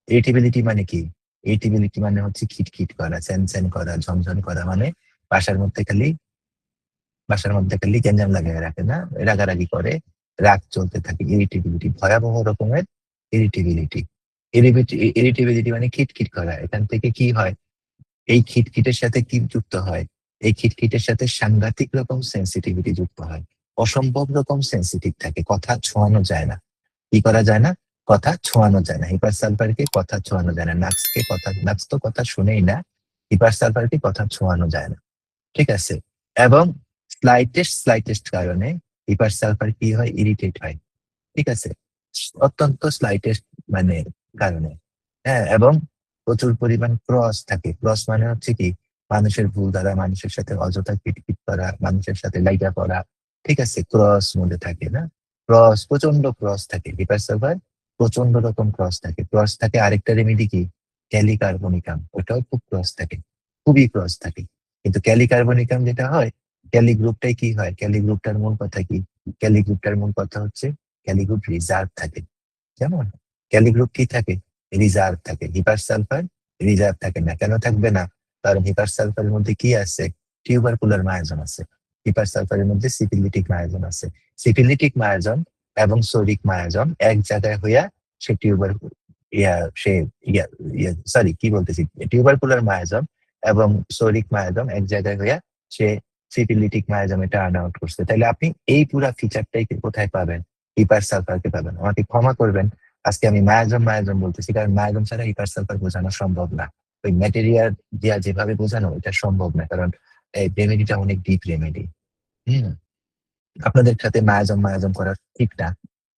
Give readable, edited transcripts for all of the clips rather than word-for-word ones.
Irritability মানে কি? Irritability মানে হচ্ছে খিটখিট করা, চ্যান করা, ঝনঝন করা, মানে বাসার মধ্যে খালি গ্যাঞ্জাম লাগায় রাখে না, রাগারাগি করে, রাগ চলতে থাকে, ইরিটেবিলিটি, ভয়াবহ রকমের ইরিটেবিলিটি। ইরিটেবিলিটি মানে খিটখিট করা। এখান থেকে কি হয়? এই খিটখিটের সাথে কি যুক্ত হয়? এই খিটখিটের সাথে সাংঘাতিক রকম সেন্সিটিভিটি যুক্ত হয়। অসম্ভব রকম সেন্সিটিভ থাকে, কথা ছোঁয়ানো যায় না। কি করা যায় না? কথা ছোঁয়ানো যায় না। হিপার সালফারকে কথা ছোঁয়ানো যায় না। নাক্স তো কথা শুনেই না, হিপার সালফারকে কথা ছোঁয়ানো যায় না। ঠিক আছে? এবং স্লাইটেস্ট কারণে হিপার সালফার কি হয়? ইরিটেট হয়। ঠিক আছে? অত্যন্ত স্লাইটেস্ট মানে কারণে। হ্যাঁ, এবং প্রচুর পরিমাণ ক্রস থাকে। ক্রস মানে হচ্ছে কি? মানুষের ভুল দ্বারা মানুষের সাথে অযথা পিটপিট করা, মানুষের সাথে লাইগা পড়া। ঠিক আছে? ক্রস মধ্যে থাকে না? প্রচন্ড ক্রস থাকে। হিপার সালফার প্রচন্ড রকম ক্রস থাকে। ক্রস থাকে আরেকটা রেমেডি কি? ক্যালিকার্বনিকাম। ওটাও খুব ক্রস থাকে, খুবই ক্রস থাকে। কিন্তু ক্যালিকার্বনিকাম যেটা হয়, ক্যালি গ্রুপটাই কি হয়? ক্যালি গ্রুপটার মূল কথা কি? ক্যালি গ্রুপটার মূল কথা হচ্ছে ক্যালি গ্রুপ রিজার্ভ থাকে। যেমন ক্যালি গ্রুপ কি থাকে? রিজার্ভ থাকে। হিপার সালফার রিজার্ভ থাকে না। কেন থাকবে না? কারণ হিপার সালফারের মধ্যে কি আছে? টিউবারকুলার মায়াজন আছে। হিপার সালফারের মধ্যে সিফিলিটিক মায়াজন আছে। সিফিলিটিক মায়াজন এবং সোরিক মায়াজন এক জায়গায় হইয়া সে টিউবার ইয়া সে ইয়া ইয়া সরি কি বলতেছি, টিউবারকুলার মায়াজন এবং সোরিক মায়াজন এক জায়গায় হইয়া সে সিফিলিটিক মায়াজমে টার্ন আউট করছে। তাহলে আপনি এই পুরা ফিচারটাই কোথায় পাবেন? হিপার সালফারকে পাবেন। আমাকে ক্ষমা করবেন, আজকে আমি মায়াজম বলতেছি, কারণ মায়াজম ছাড়া হিপার সালফার বোঝানো সম্ভব না। ওই ম্যাটেরিয়াল দিয়া যেভাবে বোঝানো এটা সম্ভব না, কারণ এই রেমেডিটা অনেক ডিপ রেমেডি। হম আপনাদের সাথে মায়াজম করা ঠিক না,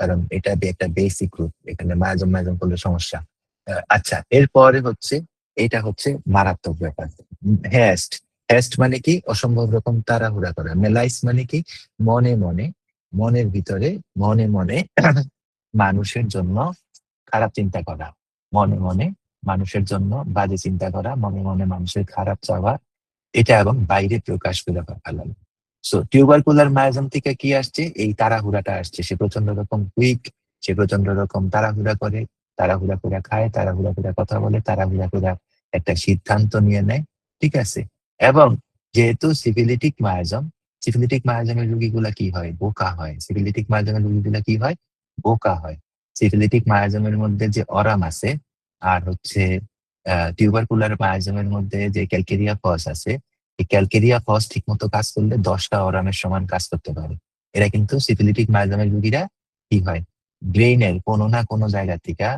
কারণ এটা একটা বেসিক রুট। এখানে মায়াজম করলে সমস্যা। আচ্ছা, এরপরে হচ্ছে, এটা হচ্ছে মারাত্মক ব্যাপার। হ্যাস্ট। হ্যাস্ট মানে কি? অসম্ভব রকম তাড়াহুড়া করা। মেলাইস মানে কি? মনে মনে, মনের ভিতরে, মনে মনে মানুষের জন্য খারাপ চিন্তা করা, মনে মনে মানুষের জন্য বাজে চিন্তা করা, মনে মনে মানুষের খারাপ চাওয়া, এটা এবং বাইরে প্রকাশ করে ফেলানো। সো টিউবারকুলার মায়াজম থেকে কি আসছে? এই তাড়াহুড়াটা আসছে। সে প্রচন্ড রকম কুইক, সে প্রচন্ড রকম তাড়াহুড়া করে, তাড়াহুড়া করে খায়, তাড়াহুড়া করে কথা বলে, তাড়াহুড়া করে একটা সিদ্ধান্ত নিয়ে নেয়। ঠিক আছে? এবং যেহেতু সিফিলিটিক মায়াজমের রোগীগুলা কি হয়? বোকা হয়। সিফিলিটিক মায়াজমের রোগীগুলা কি হয়? বোকা হয়। সিফিলিটিক মায়াজমের মধ্যে যে অরাম আছে, আর হচ্ছে টিউবারকুলার মায়াজমের মধ্যে যে ক্যালকেরিয়া ফস আছে, এই ক্যালকেরিয়া ফস ঠিক মতো কাজ করলে 10টা অরামের সমান কাজ করতে পারে। এরা কিন্তু সিফিলিটিক মায়াজমের রোগীরা কি হয়? ব্রেইনের কোনো না কোনো জায়গা থেকে,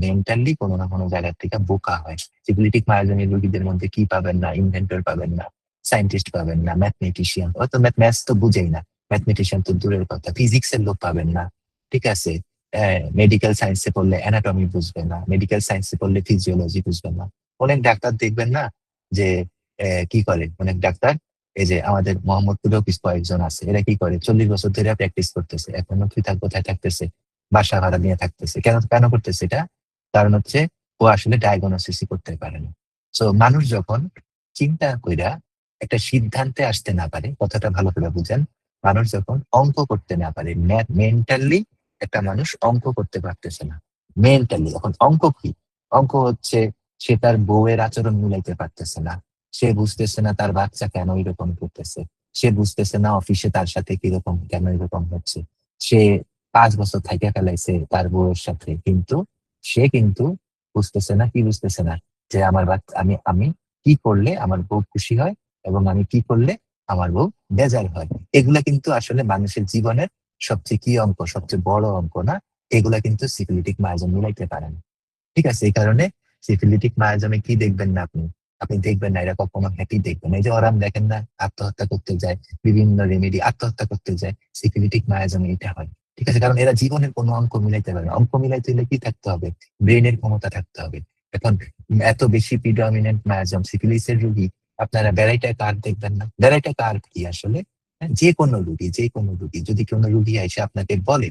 মেন্টালি কোনো না কোনো জায়গা থেকে বোকা হয়। সিফিলিটিক মায়াজমের রোগীদের মধ্যে কি পাবেন না? ইনভেন্টর পাবেন না, সায়েন্টিস্ট পাবেন না, ম্যাথমেটিশিয়ান, হয়তো ম্যাথস তো বুঝেই না, ম্যাথমেটিশিয়ান তো দূরের কথা, ফিজিক্সের লোক পাবেন না। ঠিক আছে? মেডিকেল সায়েন্সে পড়লে অ্যানাটমি বুঝবে না, মেডিকেল সায়েন্সে পড়লে ফিজিওলজি বুঝবে না। অনেক ডাক্তার দেখবেন না যে কি করে অনেক ডাক্তার, এই যে আমাদের মোহাম্মদপুরেও কিছু কয়েকজন আছে, এরা কি করে 40 বছর ধরে প্র্যাকটিস করতেছে, এখনো কোথায় থাকতেছে, বাসা ভাড়া নিয়ে থাকতেছে। কেন কেন করতেছে এটা? কারণ হচ্ছে ও আসলে ডায়াগনোসিসই করতে পারে না। সো মানুষ যখন চিন্তা কইরা একটা সিদ্ধান্তে আসতে না পারে, কথাটা ভালো করে বুঝেন, মানুষ যখন অঙ্ক করতে না পারে, মেন্টালি একটা মানুষ অঙ্ক করতে পারতেছে না, মেন্টালি। এখন অঙ্ক কি? অঙ্ক হচ্ছে সে তার বউয়ের আচরণ মিলাইতে পারতেছে না, সে বুঝতেছে না তার বাচ্চা কেন এরকম করতেছে, সে বুঝতেছে না অফিসে তার সাথে কিরকম কেন এরকম হচ্ছে, সে 5 বছর থাইকা ফেলাইছে তার বউয়ের সাথে, কিন্তু সে কিন্তু বুঝতেছে না, কি বুঝতেছে না, যে আমার বাচ্চা, আমি আমি কি করলে আমার বউ খুশি হয় এবং আমি কি করলে আমার বউ বেজার হয়। এগুলা কিন্তু আসলে মানুষের জীবনের সবচেয়ে কি অঙ্ক, সবচেয়ে বড় অঙ্ক না। এগুলা কিন্তু সিফিলিটিক মায়াজম মিলাইতে পারে না। ঠিক আছে? এই কারণে সিফিলিটিক মায়াজমে কি দেখবেন না আপনি? আপনি দেখবেন না, এরা কখনো হ্যাপি দেখবেন না। এই যে ওরাম দেখেন না, আত্মহত্যা করতে যায়, বিভিন্ন রেমেডি আত্মহত্যা করতে যায়, সিফিলিটিক মায়াজমে এটা হয়। ঠিক আছে? কারণ এরা জীবনের কোনো অঙ্ক মিলাইতে পারে না। অঙ্ক মিলাইতে হলে কি থাকতে হবে? ব্রেনের ক্ষমতা থাকতে হবে। এখন এত বেশি প্রিডমিনেন্ট মায়াজম সিফিলিসের রোগী, আপনারা ব্যারাইটা কার্ভ দেখবেন না? ব্যারাইটা কার্ভ কি আসলে? হ্যাঁ, যে কোনো রুগী যদি কোনো রুগী এসে আপনাকে বলে,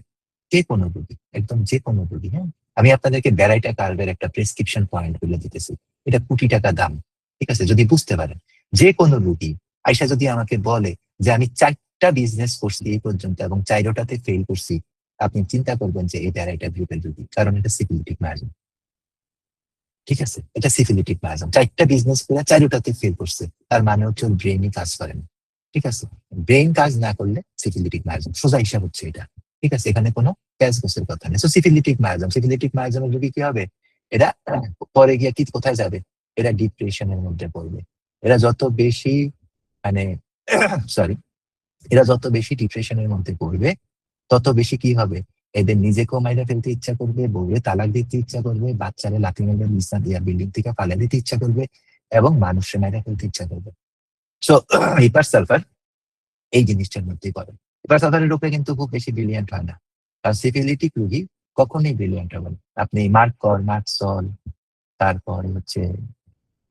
যে কোনো রুগী, একদম যে কোনো রুগী, হ্যাঁ, আমি আপনাদেরকে ব্যারাইটা কার্ভের একটা প্রেসক্রিপশন পয়েন্ট বলে দিতেছি। এটা কোটি টাকা দাম। ঠিক আছে? যদি বুঝতে পারেন, যে কোনো রুগী আইসা যদি আমাকে বলে যে আমি 4টা বিজনেস করছি এই পর্যন্ত এবং 4টাতে ফেল করছি, আপনি চিন্তা করবেন যে এই ব্যারাইটা গ্রুপের রুগী, কারণ এটা সিকিউরিটি মার্জিন। ঠিক আছে? এটা সিফিলিটিক মায়াজম। ৪ টা বিজনেস করে ৪ টাতে ফেল করছে। তার মানে হচ্ছে ওর ব্রেইনই কাজ করে না। ঠিক আছে? ব্রেইন কাজ না করলে সিফিলিটিক মায়াজম। সোজা হিসাব হচ্ছে এটা। ঠিক আছে? এখানে কোনো প্যাচ-গোছের কথা নেই। So syphilitic miasm. সিফিলিটিক মায়াজমের রোগী কি হবে? এরা পরে গিয়ে কোথায় যাবে? এরা ডিপ্রেশন এর মধ্যে পড়বে। এরা যত বেশি মানে সরি, এরা যত বেশি ডিপ্রেশন এর মধ্যে পড়বে তত বেশি কি হবে? এদের নিজেকেও মাইরা ফেলতে ইচ্ছা করবে, বউরে তালাক দিতে ইচ্ছা করবে, বাচ্চারে লাথি মেরে বিছনা দিয়া বিল্ডিং থেকে ফালায় দিতে ইচ্ছা করবে এবং মানুষে মাইরা ফেলতে ইচ্ছা করবে। সো হিপার সালফার এই জিনিসটার মধ্যেই পড়ে। হিপার সালফারের রোগে কিন্তু খুব বেশি ব্রিলিয়ান্ট হয় না। আর সিফিলিটিক রোগী কখনোই ব্রিলিয়ান্ট হবে না। আপনি মার্কর, মার্কসল, তারপরে হচ্ছে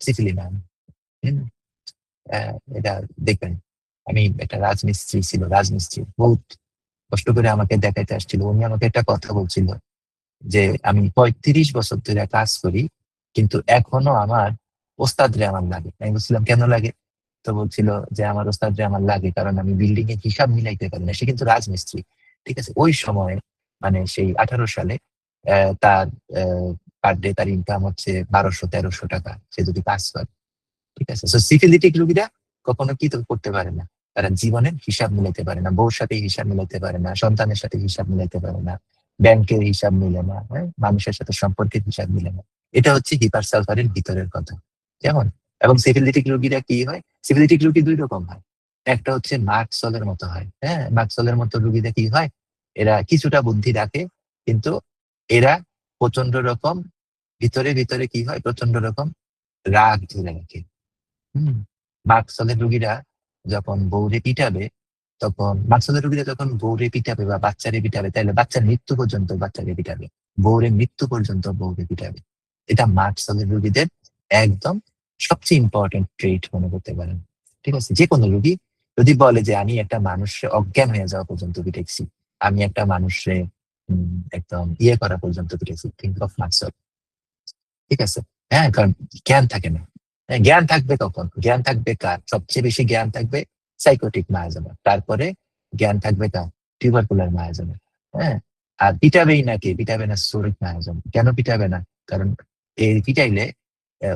সিফিলিনাম, হুম? এটা দেখবেন। আমি একটা রাজমিস্ত্রি ছিল, রাজমিস্ত্রি বহুত কষ্ট করে আমাকে দেখাইতে আসছিল। উনি আমাকে একটা কথা বলছিল যে, "আমি ৩৫ বছর ধরে কাজ করি, কিন্তু এখনো আমার ওস্তাদরে আমার লাগে।" আমি বলছিলাম, "কেন লাগে?" তো বলছিল যে, "আমার ওস্তাদরে আমার লাগে কারণ আমি বিল্ডিং এর হিসাব মিলাইতে পারি না।" সে কিন্তু রাজমিস্ত্রি। ঠিক আছে? ওই সময়ে মানে সেই ১৮ সালে তার অ্যা পার ডে তার ইনকাম হচ্ছে ৳১২০০-১৩০০ সে যদি কাজ করে। ঠিক আছে? সো সিফিলিটিক রোগীরা কখনো কি করতে পারে না? তারা জীবনের হিসাব মিলাইতে পারে না। বউর সাথে হিসাব মিলাইতে পারে না, সন্তানের সাথে হিসাব মিলাইতে পারে না, ব্যাংকের হিসাব মিলে না, হ্যাঁ? মানুষের সাথে সম্পর্কের হিসাব মিলে না। এটা হচ্ছে হিপার সালফারের ভিতরের কথা। কেমন? এবং সিফিলিটিক রোগীরা কি হয়? সিফিলিটিক রোগী ২ রকম হয়। একটা হচ্ছে মার্কসলের মতো হয়, হ্যাঁ? মার্কসলের মতো রোগীরা কি হয়? এরা কিছুটা বুদ্ধি রাখে, কিন্তু এরা প্রচন্ড রকম ভিতরে কি হয়? প্রচন্ড রকম রাগ ধরে রাখে। হুম? মাকসলের রোগীরা যখন বউরে পিটাবে, তখন মাকসলের রোগীরা যখন বউরে পিটাবে বা বাচ্চারে পিটাবে, তাইলে বাচ্চার মৃত্যু পর্যন্ত বাচ্চাকে পিটাবে। বউরে মৃত্যু পর্যন্ত বউকে পিটাবে। এটা মাকসলের রোগীদের একদম সবচেয়ে ইম্পোর্টেন্ট ট্রেট মনে করতে পারেন। ঠিক আছে? যেকোনো রোগী যদি বলে যে, "আমি একটা মানুষরে অজ্ঞান হয়ে যাওয়া পর্যন্ত পিটাইছি। আমি একটা মানুষরে একদম ইয়ে করা পর্যন্ত পিটাইছি।" Think of মাকসল। ঠিক আছে? হ্যাঁ, কারণ জ্ঞান থাকে না। হ্যাঁ, জ্ঞান থাকবে কখন? জ্ঞান থাকবে কার? সবচেয়ে বেশি জ্ঞান থাকবে সাইকোটিক মায়াজমের। তারপরে জ্ঞান থাকবে কার? টিউবারকুলার মায়াজমের। হ্যাঁ? আর পিটাবেই না কে? পিটাবে না সোরিক মায়াজম। কেন পিটাবে না? কারণ পিটাইলে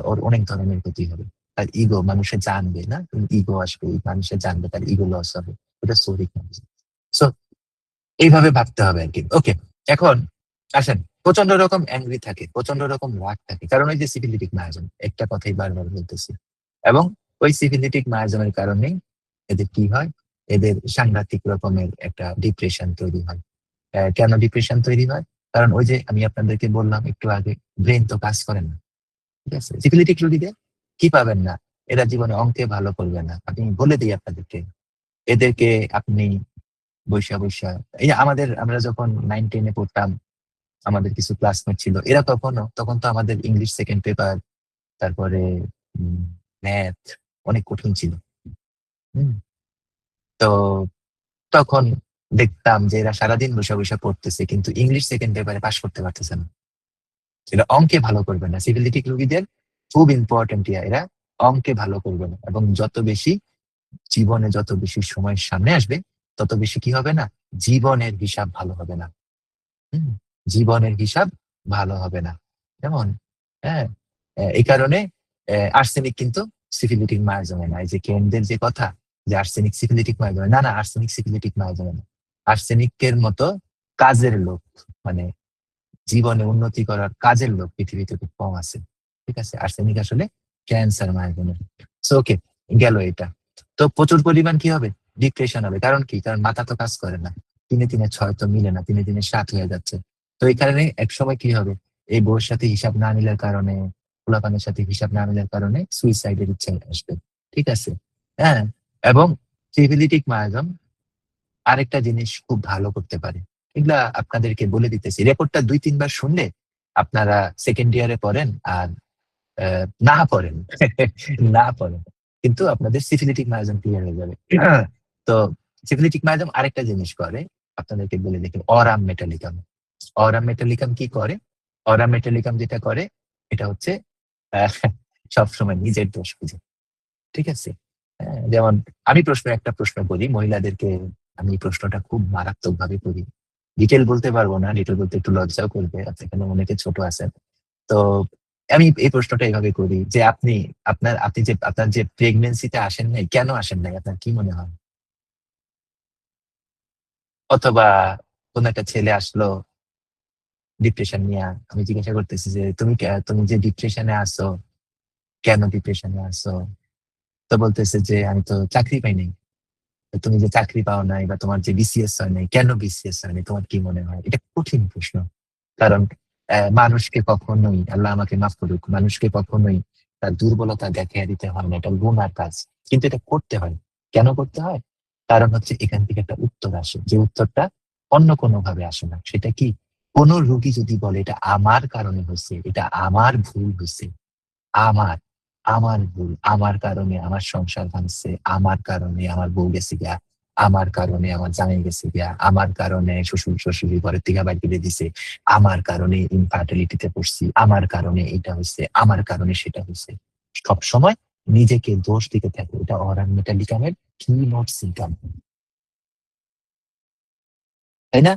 ওর অনেক ধরনের ক্ষতি হবে। তার ইগো মানুষে জানবে না? ইগো আসবে, মানুষে জানবে তার ইগো লস হবে। ওটা সোরিক মায়াজম। সো এইভাবে ভাবতে হবে আরকি। ওকে। এখন আসেন, প্রচন্ড রকম অ্যাংরি থাকে, প্রচন্ড রকম রাগ থাকে। কারণ ওই যে সিফিলিটিক মায়াজম, একটা কথাই বারবার বলতেছি। এবং ওই সিফিলিটিক মায়াজমের কারণেই এদের কি হয়? এদের সাংঘাতিক রকমের একটা ডিপ্রেশন তৈরি হয়। কেন ডিপ্রেশন তৈরি হয়? কারণ ওই যে আমি আপনাদেরকে বললাম একটু আগে, ব্রেইন তো কাজ করে না। ঠিক আছে? সিফিলিটিক রোগীদের কি পাবেন না? এরা জীবনে অঙ্কে ভালো করবে না। আমি বলে দেই আপনাদেরকে। এদেরকে আপনি বইসা এই যে আমরা যখন 9-10 এ পড়তাম, আমাদের কিছু ক্লাসমেট ছিল। এরা তখন তো আমাদের ইংলিশ সেকেন্ড পেপার, তারপরে উম ম্যাথ অনেক কঠিন ছিল। হুম? তো তখন দেখতাম যে এরা সারাদিন বইসা পড়তেছে কিন্তু ইংলিশ সেকেন্ড পেপারে পাস করতে পারতেছে না। এরা অঙ্কে ভালো করবে না। সিভিলিটিক রোগীদের খুব ইম্পোর্টেন্ট এরা অঙ্কে ভালো করবে না। এবং জীবনে যত বেশি সময় সামনে আসবে, তত বেশি কি হবে না? জীবনের হিসাব ভালো হবে না। হুম? জীবনের হিসাব ভালো হবে না। কেমন? হ্যাঁ? এই কারণে আর্সেনিক কিন্তু সিফিলিটিক মায়াজমে না। এই যে কেনদের যে কথা যে আর্সেনিক সিফিলিটিক মায়াজমে না, আর্সেনিক সিফিলিটিক মায়াজমে না। আর্সেনিকের মতো কাজের লোক মানে জীবনে উন্নতি করার কাজের লোক পৃথিবীতে খুব কম আছে। ঠিক আছে? আর্সেনিক আসলে ক্যান্সার মায়াজমে। সো ওকে, গেল এটা। তো প্রচুর পরিমাণ কি হবে? ডিপ্রেশন হবে। কারণ কি? কারণ মাথা তো কাজ করে না। ৩-এ ৬ তো মিলে না। ৩-এ ৭ হয়ে যাচ্ছে। তো এই কারণে একসময় কি হবে? এই বউয়ের সাথে হিসাব না মিলার কারণে, পোলাপানের সাথে হিসাব না মিলার কারণে সুইসাইড এর ইচ্ছা আসবে। ঠিক আছে? হ্যাঁ? এবং সিভিলিটিক মায়াজম আরেকটা জিনিস খুব ভালো করতে পারে। এগুলা আপনাদেরকে বলে দিতেছি। রেকর্ডটা ২-৩ বার শুনলে আপনারা 2nd ইয়ারে পড়েন আর না পড়েন, না পড়েন। কিন্তু আপনাদের সিফিলিটিক মায়াজম ক্লিয়ার হয়ে যাবে। তো সিফিলিটিক মায়াজম আরেকটা জিনিস করে, আপনাদেরকে বলে দেখি, অরাম মেটালিকাম। অরাম মেটালিকাম কি করে? অরাম মেটালিকাম যেটা করে, এটা হচ্ছে আ সবসময় নিজের দোষ খুঁজে। ঠিক আছে? যেমন আমি একটা প্রশ্ন করি মহিলাদেরকে, আমি এই প্রশ্নটা খুব মারাত্মকভাবে করি। ডিটেইল বলতে পারব না। ডিটেইল বলতে একটু লজ্জাও করবে। এখানে অনেকে ছোট আছেন। তো আমি এই প্রশ্নটা এভাবে করি যে আপনি যে প্রেগন্যান্সি তে আসেন নাই, কেন আসেন নাই? আপনার কি মনে হয়? অথবা কোন একটা ছেলে আসলো ডিপ্রেশন নিয়া। আমি জিজ্ঞাসা করতেছি যে, তুমি যে ডিপ্রেশন এ আছো, কেন ডিপ্রেশন এ আছো?" তো বলতেছে যে, "আমি তো চাকরি পাই নাই।" তো তুমি যে চাকরি পাও নাই বা তোমার যে বিসিএস হয় নাই, কেন বিসিএস হয় নাই? তোমার কি মনে হয়? এটা কঠিন প্রশ্ন। কারণ মানুষকে কখনোই আল্লাহ আমাকে মাফ করুক, মানুষকে কখনোই তার দুর্বলতা দেখাইয়া দিতে হয় না। এটা গুনার কাজ। কিন্তু এটা করতে হয়। কেন করতে হয়? কারণ হচ্ছে এখান থেকে একটা উত্তর আসে। যে উত্তরটা অন্য কোনোভাবে আসে না। সেটা কি? কোন রোগী যদি বলে এটা আমার কারণে হইছে, এটা আমার ভুল হইছে, আমার, আমার ভুল। আমার কারণে আমার সংসার ভাঙছে। আমার কারণে আমার বউ গেছে গিয়া। আমার কারণে আমার জামাই গেছে গিয়া। আমার কারণে শ্বশুর-শাশুড়ি ঘরের থেকে বাইর করে দিছে। আমার কারণে infertility তে পড়ছি। আমার কারণে এটা হইছে। আমার কারণে সেটা হইছে। সবসময় নিজেকে দোষ দিতে থাকো। এটা অরাম মেটালিকামের keynote symptom, তাই না?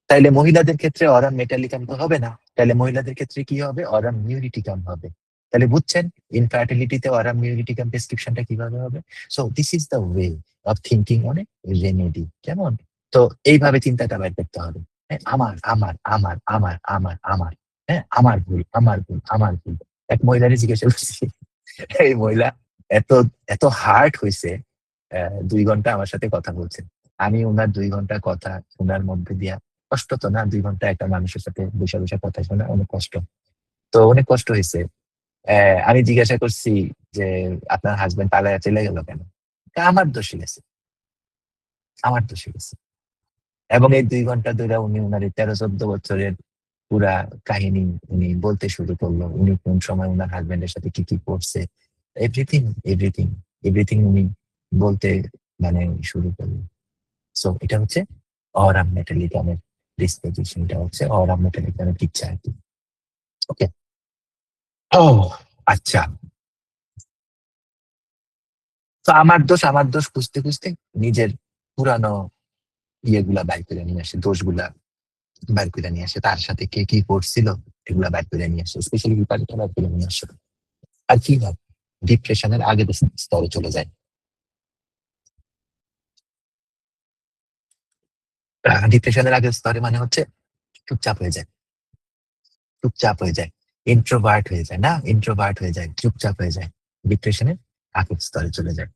তাইলে মহিলাদের ক্ষেত্রে অরাম মেটালিকাম তো হবে না। তাইলে মহিলাদের ক্ষেত্রে কি হবে? অরাম নিউরিটিকাম হবে। তাহলে বুঝছেন ইনফার্টিলিটি তে অরাম নিউরিটিকাম প্রেসক্রিপশনটা কিভাবে হবে? So this is the way of thinking on a remedy. কেমন? তো এইভাবে চিন্তাটা বের করতে হবে। হ্যাঁ? আমার। হ্যাঁ? আমার ভুল, আমার ভুল, আমার ভুল। এক মহিলারে জিজ্ঞাসা করছি, এই মহিলা এত, এত হার্ট হইছে ২ ঘন্টা আমার সাথে কথা বলছে। আমি উনার ২ ঘন্টা কথা উনার মধ্যে দিয়া কষ্ট তো না ২ ঘন্টা একটা মানুষের সাথে বইসা কথা শোনা অনেক কষ্ট। তো অনেক কষ্ট হইছে। আমি জিজ্ঞাসা করছি যে, "আপনার হাসব্যান্ড পালাইয়া চইলা গেল কেন?" আমার দোষে গেছে, আমার দোষে গেছে। এবং এই ২ ঘন্টা ধইরা উনি উনার এই ১৩-১৪ বছরের পুরা কাহিনী উনি বলতে শুরু করল। উনি কোন সময় উনার হাসব্যান্ডের সাথে কি করছে। এভরিথিং, এভরিথিং, এভরিথিং উনি বলতে মানে শুরু করল। সো এটা হচ্ছে অরাম মেটালিকামের ডিসপোজিশন। এটা হচ্ছে অরাম মেটালিকামের ইচ্ছা আরকি। ওকে? ওহ! আচ্ছা। তো আমার দোষ খুঁজতে নিজের পুরানো ইয়েগুলা বাইর করে নিয়ে আসে। দোষগুলা বাইর করে নিয়ে আসে। তার সাথে কে কি করছিল এগুলা বাইর করে নিয়ে আসে। স্পেশালি বিপাকীটা বাইর করে নিয়ে আসে। আর কি হয়? ডিপ্রেশন এর আগের স্তরে চলে যায়। ডিপ্রেশন এর আগের স্তরে মানে হচ্ছে চুপচাপ হয়ে যায়। চুপচাপ হয়ে যায়। ইন্ট্রোভার্ট হয়ে যায় না? ইন্ট্রোভার্ট হয়ে যায়, চুপচাপ হয়ে যায়। ডিপ্রেশন এর আগের স্তরে চলে যায়।